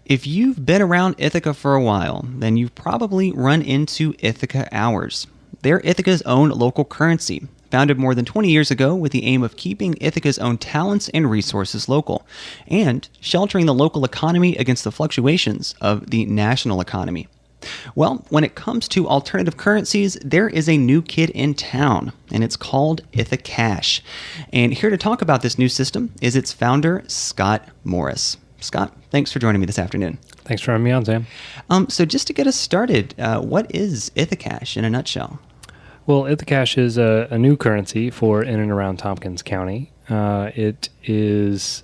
If you've been around Ithaca for a while, then you've probably run into Ithaca Hours. They're Ithaca's own local currency, founded more than 20 years ago with the aim of keeping Ithaca's own talents and resources local, and sheltering the local economy against the fluctuations of the national economy. Well, when it comes to alternative currencies, there is a new kid in town, and it's called Ithacash. And here to talk about this new system is its founder, Scott Morris. Scott, thanks for joining me this afternoon. Thanks for having me on, Sam. So just to get us started, what is Ithacash in a nutshell? Well, Ithacash is a new currency for in and around Tompkins County. It is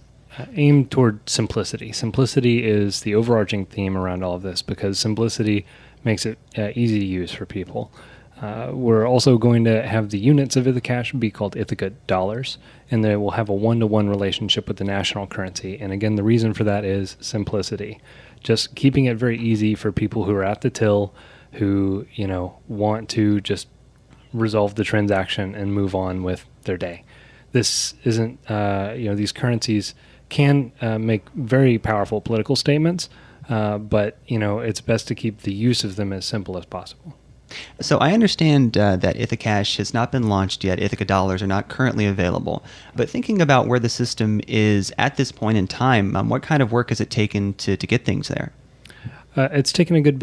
aimed toward simplicity. Simplicity is the overarching theme around all of this because simplicity makes it easy to use for people. We're also going to have the units of Ithacash be called Ithaca dollars, and they will have a one-to-one relationship with the national currency. And again, the reason for that is simplicity. Just keeping it very easy for people who are at the till, who, want to just resolve the transaction and move on with their day. This isn't, these currencies can make very powerful political statements, but, it's best to keep the use of them as simple as possible. So I understand that Ithacash has not been launched yet. Ithaca dollars are not currently available. But thinking about where the system is at this point in time, what kind of work has it taken to get things there? It's taken a good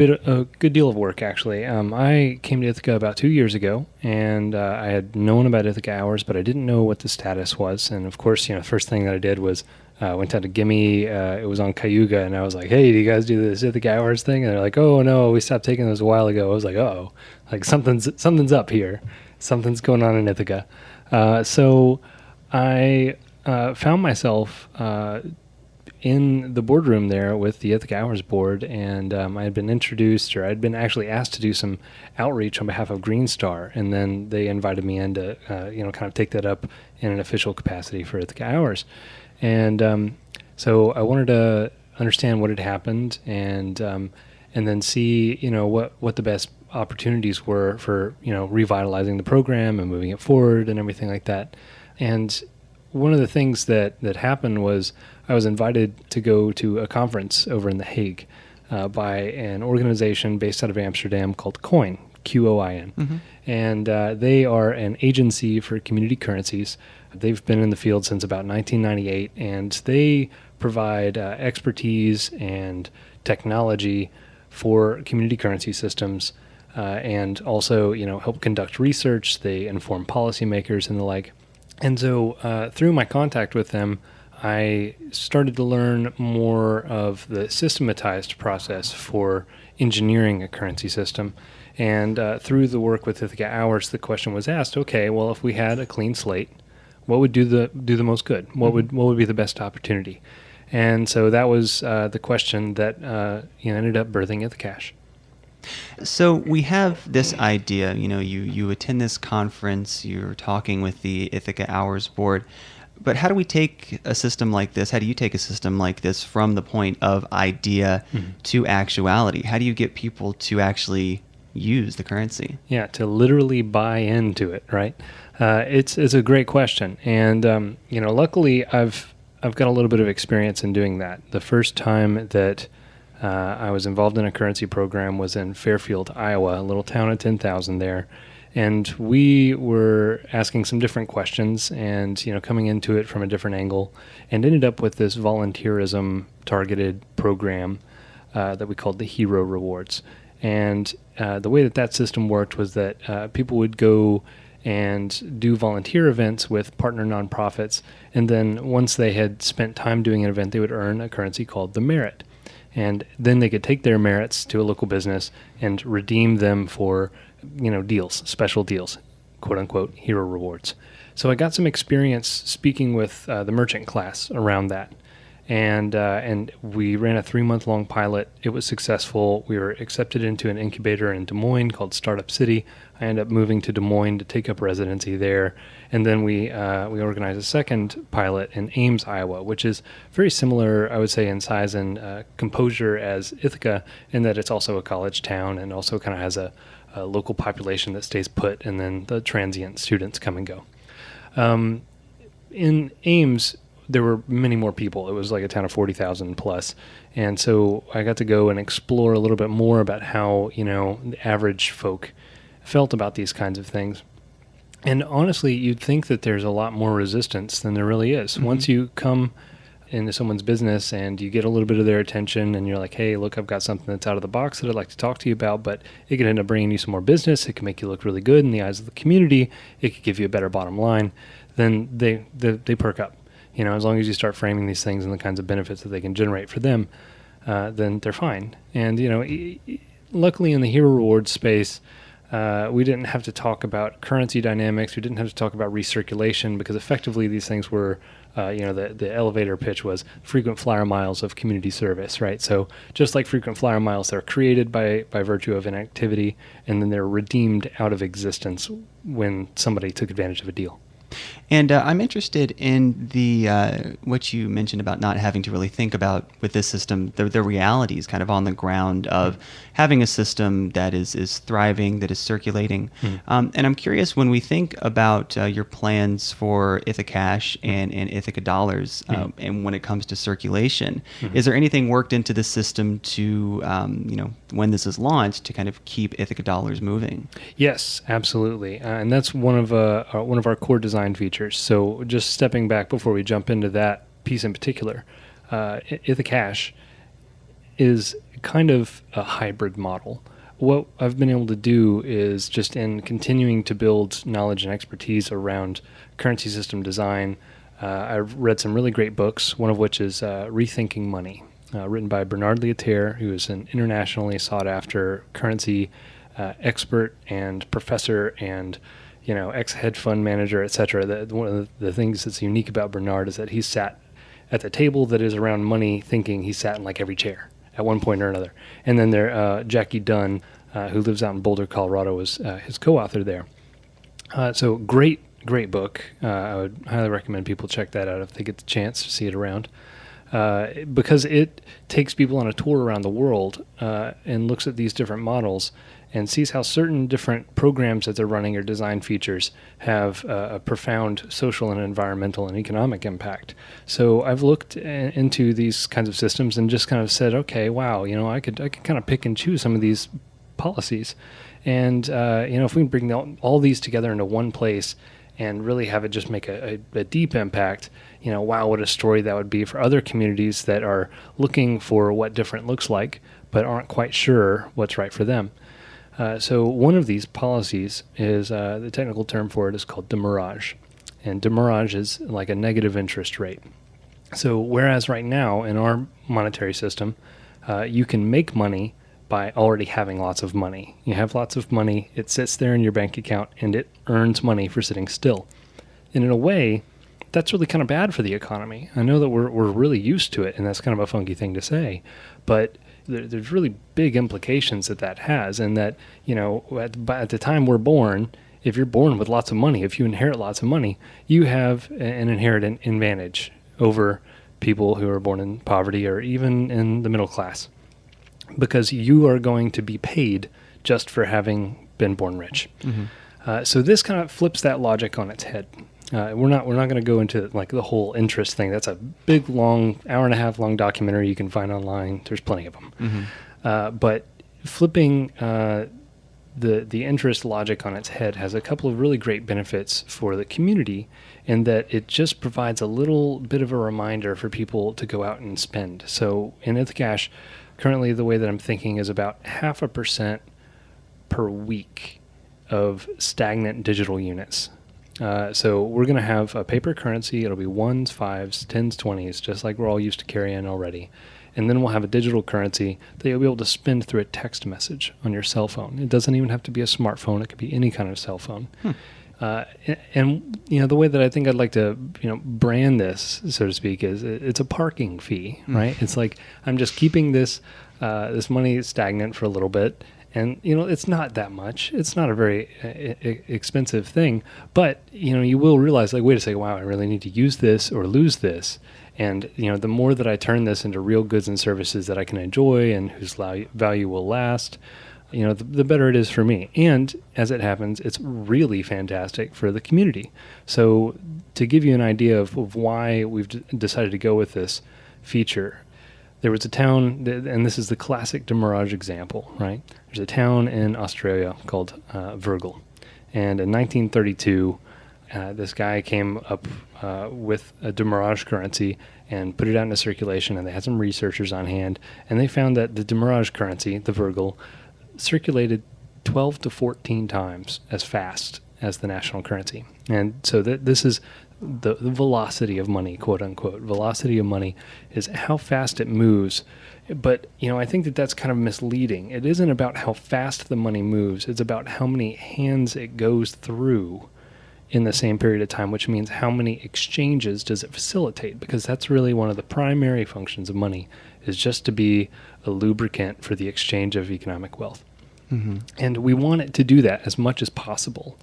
deal of work, actually. I came to Ithaca about 2 years ago, and I had known about Ithaca Hours, but I didn't know what the status was. And of course, the first thing that I did was went down to Gimme. It was on Cayuga, and I was like, "Hey, do you guys do this Ithaca Hours thing?" And they're like, "Oh no, we stopped taking those a while ago." I was like, "Oh, like something's up here. Something's going on in Ithaca." So I found myself in the boardroom there with the Ithaca Hours board, and I had been introduced, or I'd been actually asked to do some outreach on behalf of Green Star, and then they invited me in to, kind of take that up in an official capacity for Ithaca Hours. And so I wanted to understand what had happened, and then see, what the best opportunities were for, revitalizing the program and moving it forward and everything like that. And one of the things that happened was I was invited to go to a conference over in The Hague by an organization based out of Amsterdam called COIN, QOIN. Mm-hmm. And they are an agency for community currencies. They've been in the field since about 1998, and they provide expertise and technology for community currency systems, and also, help conduct research. They inform policymakers and the like. And so through my contact with them, I started to learn more of the systematized process for engineering a currency system. And through the work with Ithaca Hours, the question was asked, okay, well, if we had a clean slate, what would do the most good? What would be the best opportunity? And so that was the question that ended up birthing Ithacash. So we have this idea, you attend this conference, you're talking with the Ithaca Hours board, but how do we take a system like this? How do you take a system like this from the point of idea to actuality? How do you get people to actually use the currency? Yeah, to literally buy into it, right? It's a great question, and luckily I've got a little bit of experience in doing that. The first time that I was involved in a currency program was in Fairfield, Iowa, a little town of 10,000 there. And we were asking some different questions and, coming into it from a different angle, and ended up with this volunteerism targeted program that we called the Hero Rewards. And the way that system worked was that people would go and do volunteer events with partner nonprofits. And then once they had spent time doing an event, they would earn a currency called the merit. And then they could take their merits to a local business and redeem them for deals, special deals, quote unquote, hero rewards. So I got some experience speaking with the merchant class around that. And we ran a 3-month-long pilot. It was successful. We were accepted into an incubator in Des Moines called Startup City. I ended up moving to Des Moines to take up residency there. And then we organized a second pilot in Ames, Iowa, which is very similar, I would say, in size and composure as Ithaca, in that it's also a college town and also kind of has a local population that stays put, and then the transient students come and go. In Ames, there were many more people. It was like a town of 40,000 plus. And so I got to go and explore a little bit more about how, the average folk felt about these kinds of things. And honestly, you'd think that there's a lot more resistance than there really is. Mm-hmm. Once you come into someone's business and you get a little bit of their attention and you're like, hey, look, I've got something that's out of the box that I'd like to talk to you about, but it could end up bringing you some more business. It can make you look really good in the eyes of the community. It could give you a better bottom line. Then they perk up. As long as you start framing these things and the kinds of benefits that they can generate for them, then they're fine. And, luckily in the hero reward space, we didn't have to talk about currency dynamics. We didn't have to talk about recirculation because effectively these things were, the elevator pitch was frequent flyer miles of community service, right? So just like frequent flyer miles, they're created by virtue of an activity, and then they're redeemed out of existence when somebody took advantage of a deal. And I'm interested in the what you mentioned about not having to really think about with this system, the realities kind of on the ground of having a system that is thriving, that is circulating. And I'm curious, when we think about your plans for Ithacash and Ithaca dollars, and when it comes to circulation, is there anything worked into the system to, when this is launched, to kind of keep Ithaca dollars moving? Yes, absolutely. And that's one of our core design features. So just stepping back before we jump into that piece in particular, Ithacash is kind of a hybrid model. What I've been able to do is just in continuing to build knowledge and expertise around currency system design, I've read some really great books, one of which is Rethinking Money, written by Bernard Lietaer, who is an internationally sought-after currency expert and professor and ex-hedge fund manager, et cetera. One of the things that's unique about Bernard is that he sat at the table that is around money thinking. He sat in like every chair at one point or another. And then there, Jackie Dunn, who lives out in Boulder, Colorado, was his co-author there. So great book. I would highly recommend people check that out if they get the chance to see it around. Because it takes people on a tour around the world and looks at these different models and sees how certain different programs that they're running or design features have a profound social and environmental and economic impact. So I've looked into these kinds of systems and just kind of said, okay, wow, I could kind of pick and choose some of these policies. And, if we can bring all these together into one place and really have it just make a deep impact, wow, what a story that would be for other communities that are looking for what different looks like, but aren't quite sure what's right for them. So one of these policies is, the technical term for it is called demurrage. And demurrage is like a negative interest rate. So whereas right now in our monetary system, you can make money by already having lots of money. You have lots of money, it sits there in your bank account, and it earns money for sitting still. And in a way, that's really kind of bad for the economy. I know that we're really used to it, and that's kind of a funky thing to say, but there's really big implications that has, and that, at the time we're born, if you're born with lots of money, if you inherit lots of money, you have an inherent advantage over people who are born in poverty or even in the middle class, because you are going to be paid just for having been born rich. Mm-hmm. So this kind of flips that logic on its head. We're not going to go into like the whole interest thing. That's a big, long, hour-and-a-half long documentary you can find online. There's plenty of them. Mm-hmm. But flipping the interest logic on its head has a couple of really great benefits for the community, in that it just provides a little bit of a reminder for people to go out and spend. So in Ithacash, currently the way that I'm thinking is about 0.5% per week of stagnant digital units. So we're going to have a paper currency. It'll be 1s, 5s, 10s, 20s, just like we're all used to carrying already. And then we'll have a digital currency that you'll be able to spend through a text message on your cell phone. It doesn't even have to be a smartphone. It could be any kind of cell phone. And the way that I think I'd like to, brand this, so to speak, is it's a parking fee, right? It's like I'm just keeping this money stagnant for a little bit. And, it's not that much. It's not a very expensive thing. But, you will realize, like, wait a second, wow, I really need to use this or lose this. And, the more that I turn this into real goods and services that I can enjoy and whose value will last, the better it is for me. And as it happens, it's really fantastic for the community. So to give you an idea of why we've decided to go with this feature, there was a town, and this is the classic demurrage example, right? There's a town in Australia called Virgil. And in 1932, this guy came up with a demurrage currency and put it out into circulation, and they had some researchers on hand, and they found that the demurrage currency, the Virgil, circulated 12 to 14 times as fast as the national currency. And so this is the velocity of money, quote unquote. Velocity of money is how fast it moves. But, I think that's kind of misleading. It isn't about how fast the money moves. It's about how many hands it goes through in the same period of time, which means how many exchanges does it facilitate? Because that's really one of the primary functions of money, is just to be a lubricant for the exchange of economic wealth. Mm-hmm. And we want it to do that as much as possible,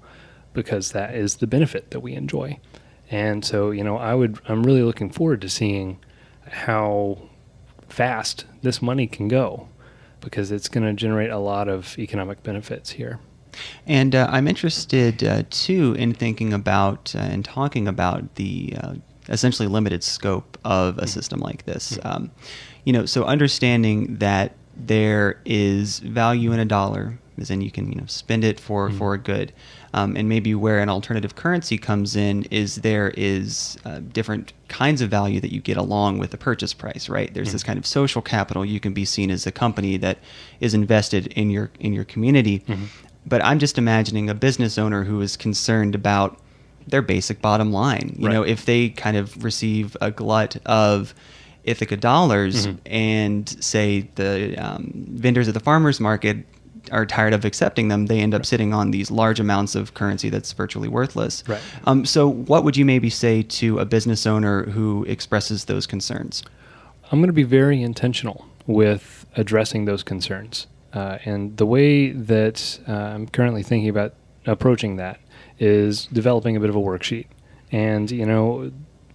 because that is the benefit that we enjoy. And so, I'm really looking forward to seeing how fast this money can go, because it's going to generate a lot of economic benefits here. And I'm interested, too, in thinking about and talking about the essentially limited scope of a system like this. So understanding that there is value in a dollar, as in you can spend it for a good. And maybe where an alternative currency comes in is there is different kinds of value that you get along with the purchase price, right? There's this kind of social capital. You can be seen as a company that is invested in your community. Mm-hmm. But I'm just imagining a business owner who is concerned about their basic bottom line. If they kind of receive a glut of Ithaca dollars, mm-hmm. and say the vendors at the farmers market are tired of accepting them, they end up sitting on these large amounts of currency that's virtually worthless. Right. So what would you maybe say to a business owner who expresses those concerns? I'm going to be very intentional with addressing those concerns. And the way that I'm currently thinking about approaching that is developing a bit of a worksheet. And,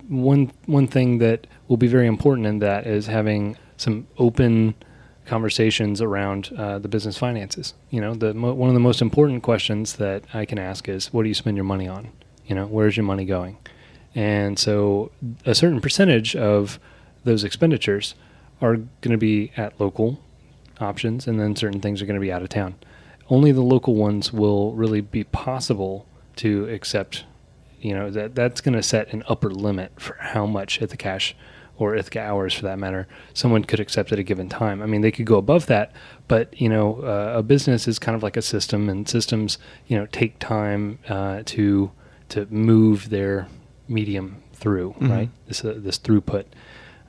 one thing that will be very important in that is having some open conversations around the business finances. One of the most important questions that I can ask is, what do you spend your money on? Where's your money going? And so a certain percentage of those expenditures are going to be at local options, and then certain things are going to be out of town. Only the local ones will really be possible to accept. That's going to set an upper limit for how much Ithacash, or Ithaca hours for that matter, someone could accept at a given time. I mean, they could go above that, but a business is kind of like a system, and systems take time to move their medium through, mm-hmm. right? This throughput.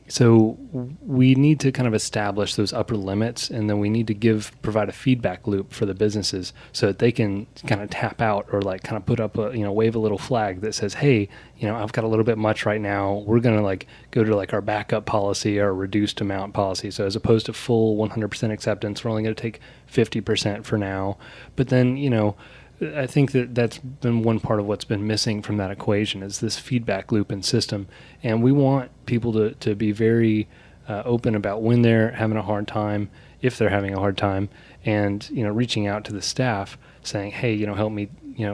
So we need to kind of establish those upper limits, and then we need to provide a feedback loop for the businesses so that they can kind of tap out, or like kind of put up wave a little flag that says, hey, I've got a little bit much right now. We're going to go to our backup policy, or reduced amount policy. So as opposed to full 100% acceptance, we're only going to take 50% for now. But then, I think that's been one part of what's been missing from that equation, is this feedback loop and system. And we want people to be very open about when they're having a hard time, if they're having a hard time, and reaching out to the staff saying, hey, help me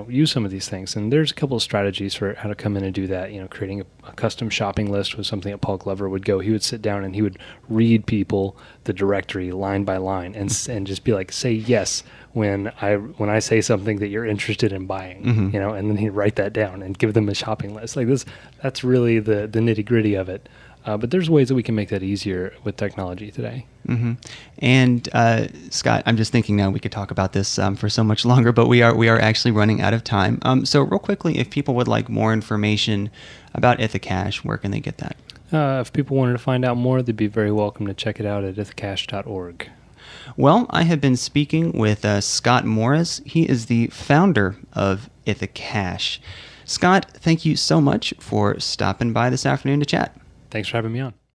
use some of these things. And there's a couple of strategies for how to come in and do that. Creating a custom shopping list was something that Paul Glover would go. He would sit down and he would read people the directory line by line, and just be like, say yes when I say something that you're interested in buying, mm-hmm. And then he'd write that down and give them a shopping list. Like this, that's really the nitty gritty of it. But there's ways that we can make that easier with technology today. Mm-hmm. And Scott, I'm just thinking now we could talk about this for so much longer, but we are actually running out of time. So real quickly, if people would like more information about Ithacash, where can they get that? If people wanted to find out more, they'd be very welcome to check it out at ithacash.org. Well, I have been speaking with Scott Morris. He is the founder of Ithacash. Scott, thank you so much for stopping by this afternoon to chat. Thanks for having me on.